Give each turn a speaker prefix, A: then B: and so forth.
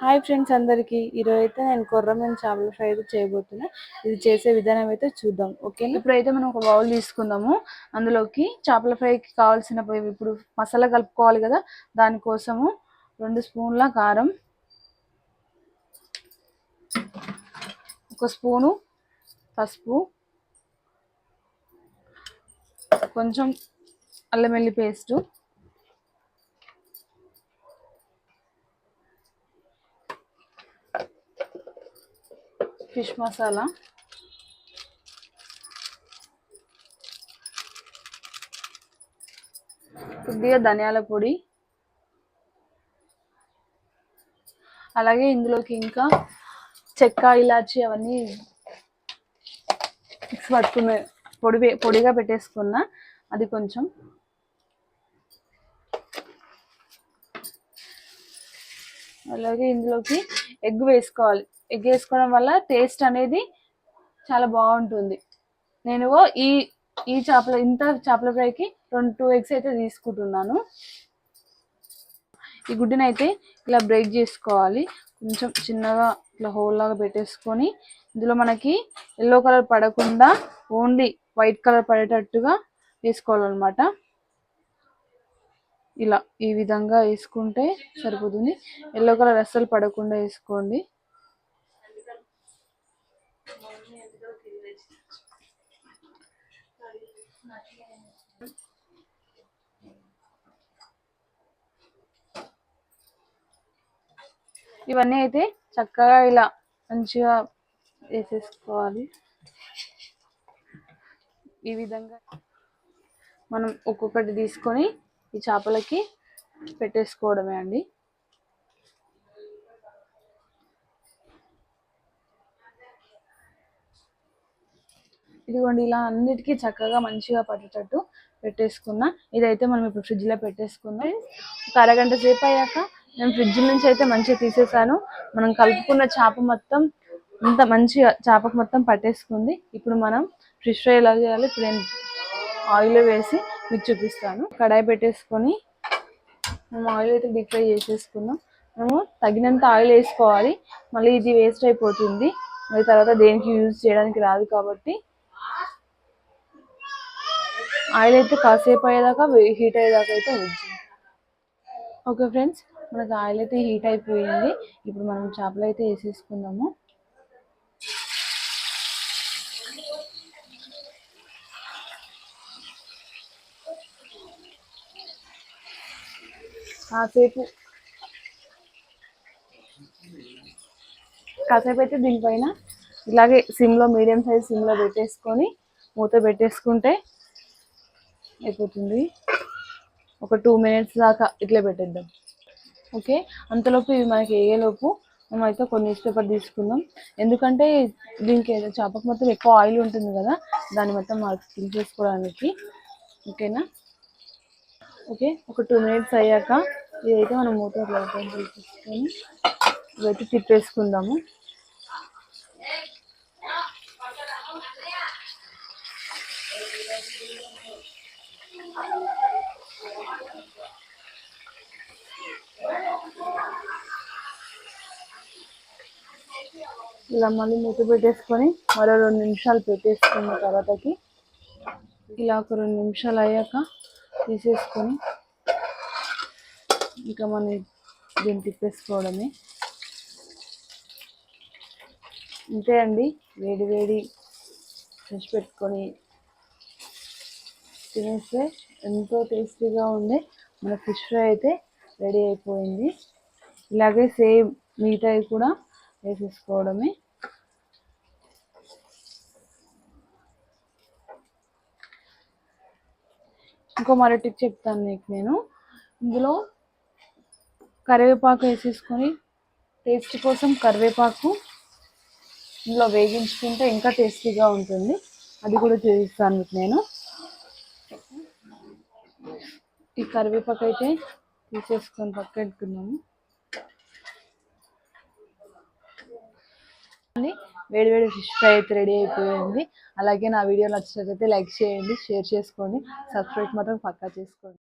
A: Hi friends అందరికీ ఈరోజైతే నేను కొర్రమీను చేపల ఫ్రై అయితే చేయబోతున్నా. ఇది చేసే విధానం అయితే చూద్దాం. ఓకేనా? ఇప్పుడైతే మనం ఒక బౌల్ తీసుకుందాము. అందులోకి చేపల ఫ్రైకి కావాల్సిన ఇప్పుడు మసాలా కలుపుకోవాలి కదా, దానికోసము 2 స్పూన్ల కారం, 1 స్పూను పసుపు, కొంచెం అల్లం వెల్లుల్లి పేస్టు, ఫిష్ మసాలా, కొద్దిగా ధనియాల పొడి, అలాగే ఇందులోకి ఇంకా చెక్క ఇలాచి అవన్నీ మిక్స్ పట్టుకున్న పొడిగా పెట్టేసుకున్న అది కొంచెం, అలాగే ఇందులోకి ఎగ్ వేసుకోవాలి. ఎగ్ వేసుకోవడం వల్ల టేస్ట్ అనేది చాలా బాగుంటుంది. నేను ఈ చేపల ఫ్రైకి 2 ఎగ్స్ అయితే తీసుకుంటున్నాను. ఈ గుడ్డుని అయితే ఇలా బ్రేక్ చేసుకోవాలి. కొంచెం చిన్నగా ఇట్లా హోల్ లాగా పెట్టేసుకొని ఇందులో మనకి ఎల్లో కలర్ పడకుండా ఓన్లీ వైట్ కలర్ పడేటట్టుగా వేసుకోవాలన్నమాట. ఇలా ఈ విధంగా వేసుకుంటే సరిపోతుంది. ఎల్లో కలర్ అస్సలు పడకుండా వేసుకోండి. ఇవన్నీ అయితే చక్కగా ఇలా మంచిగా వేసేసుకోవాలి. ఈ విధంగా మనం ఒక్కొక్కటి తీసుకొని ఈ చేపలకి పెట్టేసుకోవడమే అండి. ఇదిగోండి, ఇలా అన్నిటికీ చక్కగా మంచిగా పట్టేటట్టు పెట్టేసుకున్నా. ఇదైతే మనం ఇప్పుడు ఫ్రిడ్జ్లో పెట్టేసుకుందాం. ఒక అరగంట సేపు అయ్యాక నేను ఫ్రిడ్జ్ నుంచి అయితే మంచిగా తీసేసాను. మనం కలుపుకున్న చేప మొత్తం అంత మంచిగా చేపకు మొత్తం పట్టేసుకుంది. ఇప్పుడు మనం ఫిష్ ఫ్రై ఎలా చేయాలి ఇప్పుడు నేను ఆయిల్ వేసి మీకు చూపిస్తాను. కడాయి పెట్టేసుకొని మేము ఆయిల్ అయితే డీప్ ఫ్రై చేసేసుకున్నాం. మేము తగినంత ఆయిల్ వేసుకోవాలి, మళ్ళీ ఇది వేస్ట్ అయిపోతుంది, మళ్ళీ తర్వాత దేనికి యూజ్ చేయడానికి రాదు. కాబట్టి ఆయిల్ అయితే కాసేపు అయ్యేదాకా హీట్ అయ్యేదాకా అయితే ఉంచు. ఓకే ఫ్రెండ్స్, మనకు ఆయిల్ అయితే హీట్ అయిపోయింది. ఇప్పుడు మనం చేపలు అయితే వేసేసుకుందాము. కాసేపు అయితే దీనిపైన ఇలాగే సిమ్లో మీడియం సైజ్ సిమ్లో పెట్టేసుకొని మూత పెట్టేసుకుంటే అయిపోతుంది. ఒక 2 మినిట్స్ దాకా ఇట్లా పెట్టేద్దాం. ఓకే, అంతలోపు ఇవి మనకి వేయేలోపు మేమైతే కొన్ని న్యూస్ పేపర్ తీసుకుందాం. ఎందుకంటే దీనికి చేపకు మొత్తం ఎక్కువ ఆయిల్ ఉంటుంది కదా, దాన్ని మొత్తం ఫిల్ చేసుకోవడానికి. ఓకేనా? ఓకే, ఒక 2 మినిట్స్ అయ్యాక ఇదైతే మనం మూత ఓపెన్ చేసేసుకొని ఇవైతే తిప్పేసుకుందాము. ఇలా మళ్ళీ మూత పెట్టేసుకొని మరో 2 నిమిషాలు పెట్టేసుకున్న తర్వాతకి ఇలా ఒక 2 నిమిషాలు అయ్యాక తీసేసుకొని ఇంకా మనం దీన్ని తిప్పేసుకోవడమే. అంతే అండి, వేడి వేడి ఫిష్ పెట్టుకొని తినేస్తే ఎంతో టేస్టీగా ఉండే మన ఫిష్ ఫ్రై అయితే రెడీ అయిపోయింది. ఇలాగే సేమ్ మిగతాయి కూడా వేసేసుకోవడమే. ఇంకో మరో టిప్ చెప్తాను మీకు నేను. ఇందులో కరివేపాకు వేసేసుకొని టేస్ట్ కోసం కరివేపాకు ఇందులో వేగించుకుంటే ఇంకా టేస్టీగా ఉంటుంది. అది కూడా చూపిస్తాను మీకు నేను. ఈ కరివేపాకు అయితే తీసేసుకొని పక్కనుకున్నాము. వేడి వేడి ఫిష్ ఫ్రై అయితే రెడీ అయిపోయింది. అలాగే నా వీడియో నచ్చినట్లయితే లైక్ చేయండి, షేర్ చేసుకోండి, సబ్స్క్రైబ్ మాత్రం పక్కా చేసుకోండి.